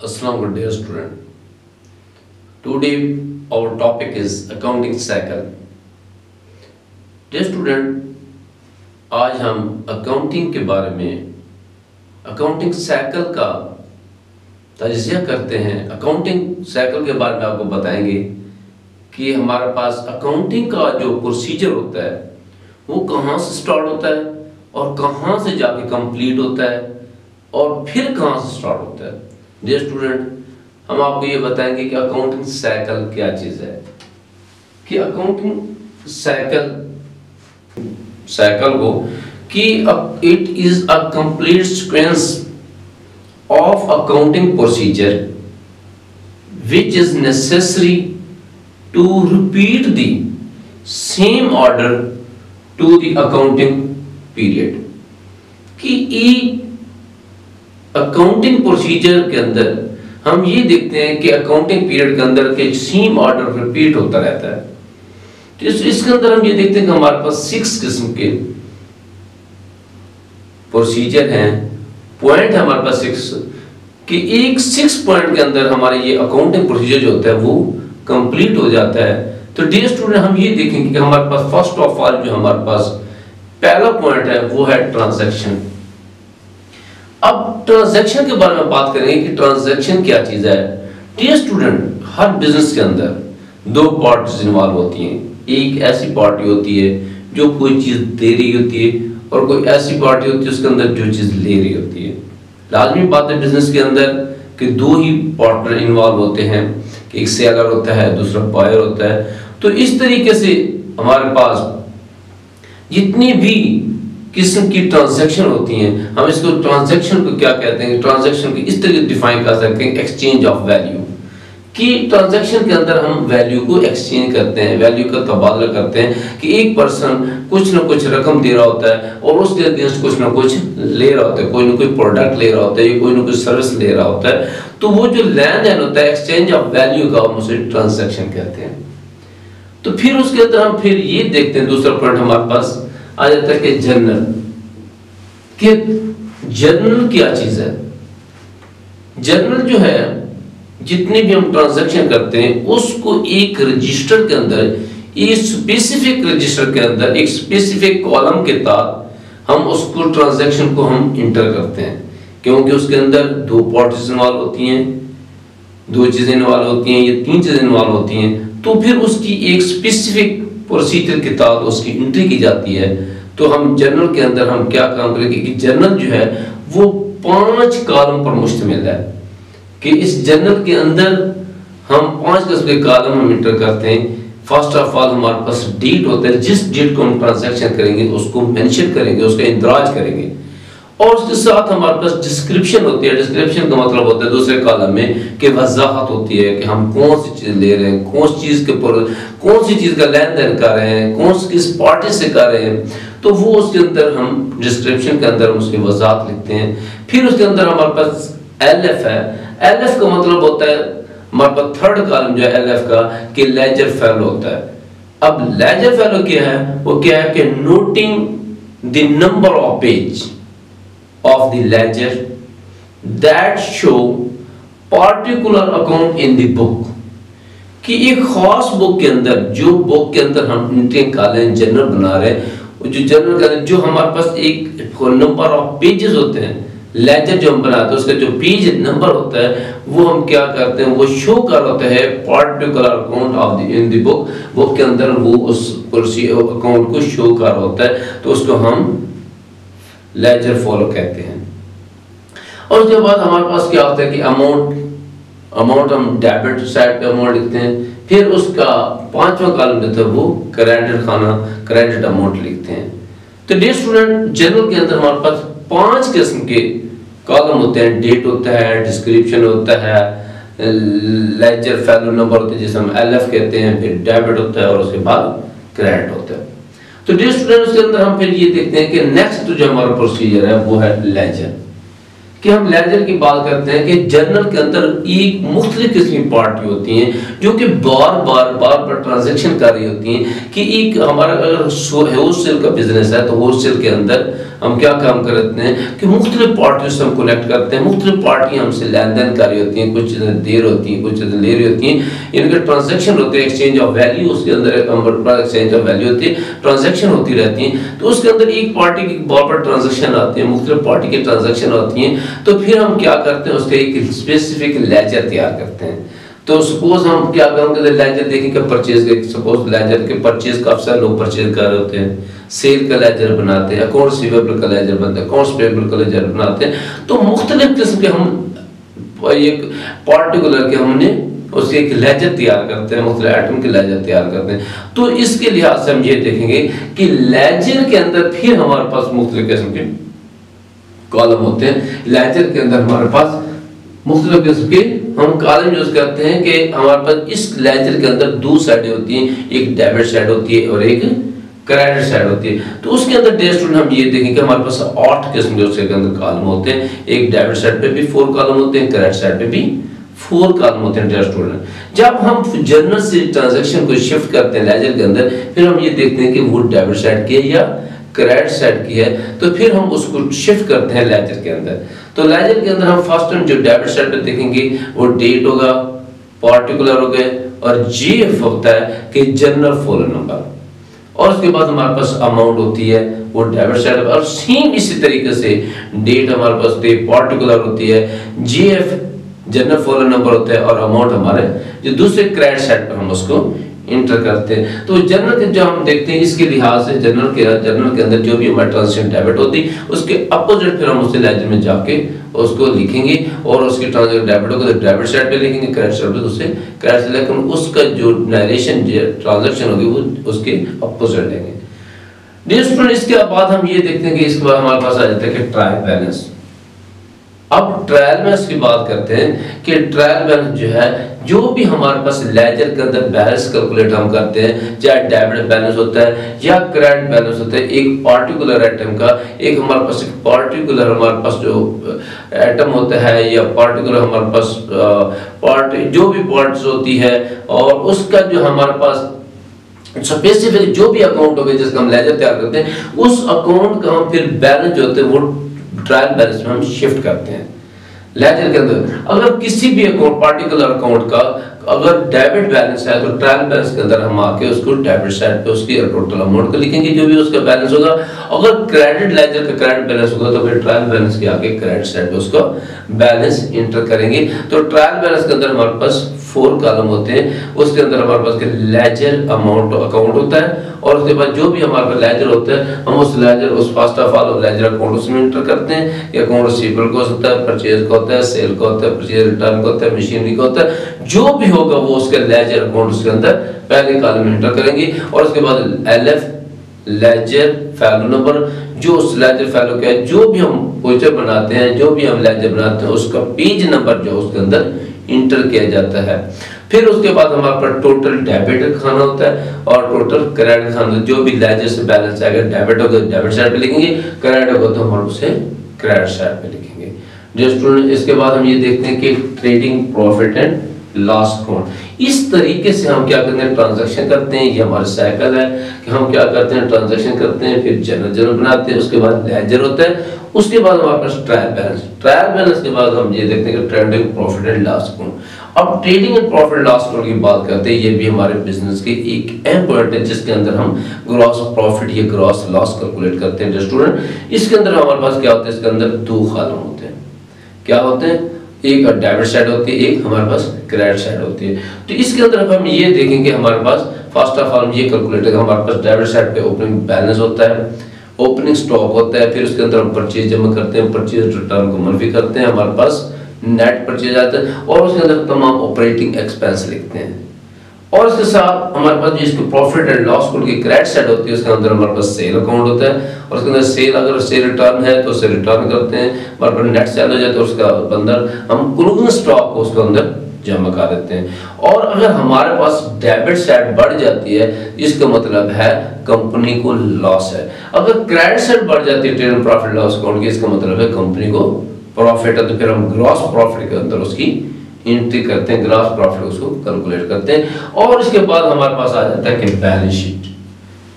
Assalamu dear student. Today our topic is accounting cycle. Dear student, आज हम accounting के बारे में अकाउंटिंग साइकिल का तजिया करते हैं। अकाउंटिंग साइकिल के बारे में आपको बताएंगे कि हमारे पास अकाउंटिंग का जो प्रोसीजर होता है वो कहाँ से स्टार्ट होता है और कहाँ से जाके कंप्लीट होता है और फिर कहाँ से स्टार्ट होता है। डियर स्टूडेंट, हम आपको ये बताएंगे कि अकाउंटिंग साइकिल क्या चीज़ है, कि अकाउंटिंग साइकिल को कि it is a complete sequence of accounting procedure which is necessary to repeat the same order to the accounting period। कि अकाउंटिंग प्रोसीजर के अंदर हम ये देखते हैं कि अकाउंटिंग पीरियड के अंदर के सेम ऑर्डर रिपीट होता रहता है। तो इसके अंदर हम ये देखते हैं कि हमारे पास 6 किस्म के प्रोसीजर हैं, पॉइंट है हमारे पास 6 कि एक 6 पॉइंट के अंदर हमारे ये अकाउंटिंग प्रोसीजर जो होता है वो कंप्लीट हो जाता है। तो डियर स्टूडेंट, हम ये देखेंगे कि हमारे पास फर्स्ट ऑफ ऑल जो हमारे पास पहला पॉइंट है वो है ट्रांजैक्शन। अब ट्रांजैक्शन के बारे में बात करेंगे कि ट्रांजैक्शन क्या चीज है। डियर स्टूडेंट, हर बिजनेस के अंदर 2 पार्टीज इन्वॉल्व होती हैं। एक ऐसी पार्टी होती है जो कोई चीज दे रही होती है और कोई ऐसी पार्टी होती है उसके अंदर जो चीज ले रही होती है। लाजमी बात है बिजनेस के अंदर कि 2 ही पार्टनर इन्वॉल्व होते हैं, कि एक सेलर होता है दूसरा बायर होता है। तो इस तरीके से हमारे पास जितनी भी किस्म की ट्रांजैक्शन होती हैं, हम इसको ट्रांजैक्शन को क्या कहते हैं, ट्रांजैक्शन को इस तरीके डिफाइन कर सकते हैं एक्सचेंज ऑफ वैल्यू। कि ट्रांजैक्शन के अंदर हम वैल्यू को एक्सचेंज करते हैं, वैल्यू का तबादला करते हैं कि एक पर्सन कुछ ना कुछ रकम दे रहा होता है और उसके अगेंस्ट कुछ ना कुछ ले रहा होता है, कोई ना कोई प्रोडक्ट ले रहा होता है, कोई ना कोई सर्विस ले रहा होता है। तो वो जो लेन देन होता है एक्सचेंज ऑफ वैल्यू का, हम उसे ट्रांजैक्शन कहते हैं। तो फिर उसके अंदर हम फिर ये देखते हैं, दूसरा पॉइंट हमारे पास आ जाता है कि जर्नल। कि जर्नल क्या चीज है। जर्नल जो है, जितने भी हम ट्रांजैक्शन करते हैं उसको एक रजिस्टर के अंदर, एक स्पेसिफिक रजिस्टर के अंदर एक स्पेसिफिक कॉलम के तहत हम उसको ट्रांजैक्शन को हम इंटर करते हैं, क्योंकि उसके अंदर 2 पार्टीज इन्वॉल्व होती हैं, 2 चीजें इन्वॉल्व होती हैं, ये 3 चीजें इन्वॉल्व होती हैं। तो फिर उसकी एक स्पेसिफिक प्रोसीजर के तहत उसकी एंट्री की जाती है। तो हम जर्नल के अंदर हम क्या काम करेंगे कि जर्नल जो है वो 5 कॉलम पर मुश्तमिल है, कि इस जर्नल के अंदर हम 5 किस्म के कॉलम हम इंटर करते हैं। फर्स्ट ऑफ ऑल हमारे पास डेट होता है, जिस डेट को हम ट्रांजैक्शन करेंगे उसको मेंशन करेंगे, उसका इंदराज करेंगे। और उसके साथ हमारे पास डिस्क्रिप्शन होती है। डिस्क्रिप्शन का मतलब होता है दूसरे कॉलम में कि वजाहत होती है कि हम कौन सी चीज ले रहे हैं, कौन सी चीज का लेन देन कर रहे हैं, कौन सी किस पार्टी से कर रहे हैं। तो वो उसके अंदर हम डिस्क्रिप्शन के अंदर उसकी वजाहत लिखते हैं। फिर उसके अंदर हमारे पास LF है। LF का मतलब होता है हमारे पास थर्ड कॉलम जो है LF का, कि लेजर फेलो होता है। अब लेजर फेलो क्या है, वो क्या है कि noting the number of page of the ledger that show particular account in the book। कि एक खास बुक के अंदर, जो बुक के अंदर हम एंट्री निकाले जर्नल बना रहे हैं, जो जर्नल का जो हमारे पास एक नंबर ऑफ पेजेस होते हैं, लेजर जो हम बनाते हैं उसका जो पेज नंबर होता है वो हम क्या करते हैं, वो शो कर होता है particular account of the in the book के अंदर वो उस अकाउंट को शो कर होता है। तो उसको हम लेजर फॉलो कहते हैं। और उसके बाद हमारे पास क्या होता है कि अमाउंट हम डेबिट साइड पे अमाउंट लिखते हैं। फिर उसका 5वां कॉलम देता है वो क्रेडिट अमाउंट लिखते हैं। तो डियर स्टूडेंट, जर्नल के अंदर हमारे पास 5 किस्म के कॉलम होते हैं। डेट होता है, डिस्क्रिप्शन होता है, लेजर फेलो नंबर होते हैं जिसे हम LF कहते हैं, फिर डेबिट होता है और उसके बाद क्रेडिट होता है। तो डियर स्टूडेंट, उसके अंदर हम फिर ये देखते हैं कि नेक्स्ट जो हमारा प्रोसीजर है वो है लेजर। कि हम लेजर की बात करते हैं कि जर्नल के अंदर एक मुख्तलिफ किस्म की पार्टी होती हैं जो कि बार बार ट्रांजैक्शन कर रही होती हैं। कि एक हमारा अगर होलसेल का बिजनेस है तो होलसेल के अंदर हम क्या काम करते हैं कि मुख्तलिफ पार्टियों से हम कनेक्ट करते हैं, मुख्तलिफ पार्टियां हमसे लेन देन कर रही होती हैं, कुछ देर होती हैं, कुछ ले रही होती हैं, इनके ट्रांजैक्शन होते हैं, एक्सचेंज ऑफ वैल्यू, उसके अंदर एक्सचेंज ऑफ वैल्यू होती है, ट्रांजैक्शन होती रहती हैं। तो उसके अंदर एक पार्टी की बार बार ट्रांजैक्शन आती है, मुख्तलिफ पार्टी की ट्रांजैक्शन होती हैं, तो फिर हम क्या करते हैं उसके एक स्पेसिफिक लेजर तैयार करते हैं। तो सपोज हम क्या करेंगे, लेजर देखेंगे परचेज के, सपोज लेजर के परचेज का अक्सर लोग परचेज कर रहे होते हैं, सेल का लेजर बनाते हैं, अकाउंट्स रिसीवेबल का लेजर बनता है, अकाउंट्स पेएबल का लेजर बनाते हैं। तो मुख्तलिफ किस्म के हम एक पार्टिकुलर के हमने उसके एक लेजर तैयार करते हैं, मुख्तलिफ आइटम के लेजर तैयार करते हैं। तो इसके लिहाज से हम ये देखेंगे कि लेजर के अंदर फिर हमारे पास मुख्तलिफ किस्म के कॉलम होते हैं। लेजर के अंदर हमारे पास मुख्तलिफ किस्म के हम कॉलम यूज करते हैं कि हमारे पास इस लेजर के अंदर दो साइडें होती हैं, एक डेबिट साइड होती है और एक क्रेडिट साइड होती है। तो उसके अंदर डे स्टूडेंट हम ये देखेंगे कि हमारे पास 8 किस्म के उसके अंदर कॉलम होते हैं। एक डेबिट साइड पे भी 4 कॉलम होते हैं, क्रेडिट साइड पे भी 4 कॉलम होते हैं डे स्टूडेंट। जब हम जर्नल से ट्रांजैक्शन को शिफ्ट करते हैं लेजर के अंदर, फिर हम ये देखते हैं कि वो डेबिट साइड की है या क्रेडिट साइड की है, तो फिर हम उसको शिफ्ट करते हैं लेजर के अंदर। तो लेजर के अंदर हम फर्स्ट टाइम जो डेबिट साइड पे देखेंगे वो डेट होगा, पार्टिकुलर हो गए, और जीएफ होता है कि जनरल फॉलो नंबर, और उसके बाद हमारे पास अमाउंट होती है वो डेबिट साइड। और सेम इसी तरीके से डेट हमारे पास पार्टिकुलर होती है, जीएफ जनरल फॉलो नंबर होता है, और अमाउंट हमारे जो दूसरे क्रेडिट साइड पर हम उसको इंटर करते हैं। तो जनरल के जो हम देखते हैं इसके लिहाज से जनरल के अंदर जो भी हमारी ट्रांजैक्शन डेबिट होती उसके अपोजिट फिर हम उसे लेजर में जाके उसको लिखेंगे, और उसकी ट्रांजैक्शन डेबिट होगा तो डेबिट साइड पे लिखेंगे, क्रेडिट साइड पे उसे क्रेडिट साइड, लेकिन उसका जो नरेशन ट्रांजैक्शन होगी वो उसके अपोजिट लेंगे। डियर स्टूडेंट, इसके बाद हम ये देखते हैं कि इसके बाद हमारे पास आ जाता है कि ट्रायल बैलेंस। अब ट्रायल बैलेंस की बात करते हैं कि ट्रायल बैलेंस जो है, जो भी हमारे पास लेजर के अंदर बैलेंस कैलकुलेट हम करते हैं, चाहे डेबिट बैलेंस होता है या क्रेडिट बैलेंस होता है, एक पार्टिकुलर आइटम का, एक हमारे पास एक पार्टिकुलर हमारे पास जो आइटम होता है या पार्टिकुलर हमारे पास पार्ट जो भी पार्ट्स होती है, और उसका जो हमारे पास स्पेसिफिक जो भी अकाउंट होगा जिसका हम लेजर तैयार करते हैं, उस अकाउंट का हम फिर बैलेंस जो होते हैं वो ट्रायल बैलेंस में हम शिफ्ट करते हैं लेजर के अंदर। अगर किसी भी अकाउंट पार्टिकुलर अकाउंट का अगर डेबिट बैलेंस है तो ट्रायल बैलेंस के अंदर हम आके उसको डेबिट साइड पे उसकी टोटल अमाउंट को लिखेंगे जो भी उसका बैलेंस होगा। अगर क्रेडिट लेजर का क्रेडिट बैलेंस होगा तो फिर ट्रायल बैलेंस के आगे क्रेडिट साइड पे उसका बैलेंस इंटर करेंगे। तो ट्रायल बैलेंस के अंदर हमारे पास 4 कॉलम होते हैं, उसके अंदर हमारे पास लेजर अमाउंट अकाउंट होता है, और उसके बाद जो भी हमारे पास लेजर होता है हम उस लेजर उस first of all ledger account उसमें इंटर करते हैं। ये अकाउंट रिसीवेबल का होता है, परचेज का होता है, सेल का होता है, परचेज रिटर्न का होता है, मशीनरी का होता है, जो भी होगा वो उसके लेजर अकाउंट उसके अंदर पहले कॉलम में इंटर करेंगे। और उसके बाद एलएफ लेजर फैलो नंबर, जो उस लेजर फैलो का है, जो भी हम पोस्टर बनाते हैं, जो भी हम लेजर बनाते हैं उसका पेज नंबर जो उसके अंदर इंटर किया जाता है। फिर उसके बाद हमारे पास टोटल डेबिट खाना होता है और टोटल क्रेडिट खाना, जो भी लेजर से बैलेंस आएगा डेबिट होगा डेबिट साइड पे लिखेंगे, क्रेडिट होगा तो हम उसे क्रेडिट साइड पे लिखेंगे। जो स्टूडेंट, इसके बाद हम ये देखते हैं कि trading profit and loss account. इस तरीके से हम क्या करते हैं ट्रांजैक्शन करते हैं, ये हमारा साइकिल है कि हम क्या करते हैं ट्रांजैक्शन करते हैं, फिर जर्नल बनाते हैं, उसके बाद लेजर होता है, उसके बाद हमारे पास ट्रायल बैलेंस के बाद हम ये देखते हैं कि trading profit and loss account. अब trading and profit loss account की बात करते हैं, ये भी हमारे बिजनेस की एक अहम पॉइंट है जिसके अंदर हम ग्रॉस प्रॉफिट या ग्रॉस लॉस कैलकुलेट करते हैं। स्टूडेंट, इसके अंदर हमारे पास क्या होता है, इसके अंदर 2 कॉलम होते हैं। क्या होते हैं? एक डेबिट साइड होती है, एक हमारे पास क्रेडिट साइड होती है। तो इसके अंदर हम ये देखेंगे हमारे पास फर्स्ट ऑफ ऑल ये कैलकुलेट है, हमारे पास डेबिट साइड पे ओपनिंग बैलेंस होता है, ओपनिंग स्टॉक होता है, फिर उसके अंदर हम परचेज जमा करते हैं, परचेज रिटर्न को मनफी करते हैं, हमारे पास नेट परचेज आता है, और उसके अंदर तमाम ऑपरेटिंग एक्सपेंस लिखते हैं। और इसके साथ हमारे पास जिसको प्रॉफिट एंड लॉस अकाउंट की क्रेडिट साइड होती है उसके अंदर हमारे पास सेल अकाउंट होता है, और उसके अंदर सेल अगर सेल रिटर्न है तो उसे रिटर्न करते हैं, हमारे पास नेट सेल हो जाए तो उसका अंदर हम क्लोजिंग स्टॉक को उसके अंदर जमा कर देते हैं। और अगर हमारे पास डेबिट साइड बढ़ जाती है इसका मतलब है कंपनी को लॉस है, अगर क्रेडिट साइड बढ़ जाती है ट्रेडिंग प्रॉफिट लॉस अकाउंट की इसका मतलब है कंपनी को प्रॉफिट है तो फिर हम ग्रॉस प्रॉफिट के अंदर उसकी एंट्री करते हैं, ग्रॉस प्रॉफिट उसको कैलकुलेट करते हैं। और इसके बाद हमारे पास आ जाता है कि बैलेंस शीट,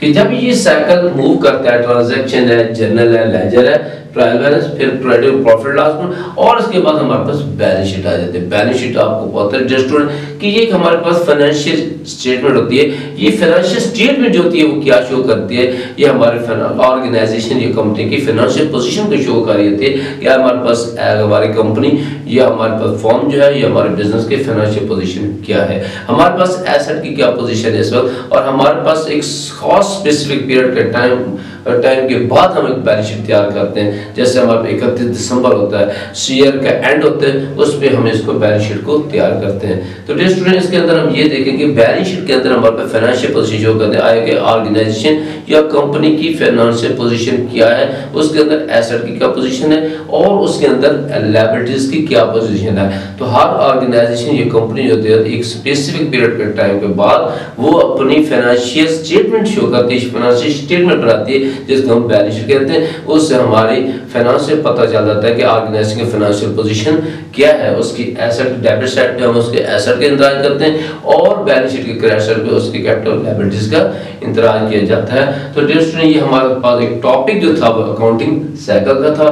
कि जब ये साइकिल मूव करता है, ट्रांजैक्शन है, जर्नल है, लेजर है, ट्रायल बैलेंस, फिर क्रेडिट प्रॉफिट लॉस, और इसके बाद हमारे पास बैलेंस शीट आ जाती है। बैलेंस शीट आपको पता है स्टूडेंट कि ये हमारे पास फाइनेंशियल स्टेटमेंट होती है। ये फाइनेंशियल स्टेटमेंट जो होती है वो क्या शो करती है, ये हमारे ऑर्गेनाइजेशन या कंपनी की फाइनेंशियल पोजीशन को शो कर रही होती है कि हमारे पास हमारी कंपनी या हमारे पास फॉर्म जो है या हमारे बिजनेस की फाइनेंशियल पोजीशन क्या है, हमारे पास एसेट की क्या पोजीशन है इस वक्त, और हमारे पास एक खास स्पेसिफिक पीरियड के टाइम के बाद हम एक बैलेंस शीट तैयार करते हैं। जैसे हमारा 31 दिसंबर होता है, ईयर का एंड होता है, उस पे हम इसको बैलेंस शीट को तैयार करते हैं। तो डियर स्टूडेंट, इसके अंदर हम ये देखेंगे बैलेंस शीट के अंदर हमारे पास फाइनेंशियल पोजीशन शो करते हैं, आगे ऑर्गेनाइजेशन या कंपनी की फाइनेंशियल पोजीशन क्या है, उसके अंदर एसेट की क्या पोजीशन है और उसके अंदर लायबिलिटीज की क्या पोजीशन है। तो हर ऑर्गेनाइजेशन या कंपनी जो होती है एक स्पेसिफिक पीरियड के टाइम के बाद वो अपनी फाइनेंशियल स्टेटमेंट शो करती है, फाइनेंशियल स्टेटमेंट बनाती है जिसको हम बैलेंस शीट कहते हैं। उससे हमारी फाइनेंस से पता चल जाता है कि ऑर्गेनाइजेशन की फाइनेंशियल पोजीशन क्या है, उसकी एसेट डेबिट साइड पे हम उसके एसेट का इंतजाम करते हैं और बैलेंस शीट के क्रेडिट साइड पे उसकी कैपिटल लायबिलिटीज का इंतजाम किया जाता है। तो डियर स्टूडेंट, ये हमारे पास एक टॉपिक जो था वो अकाउंटिंग साइकिल का था।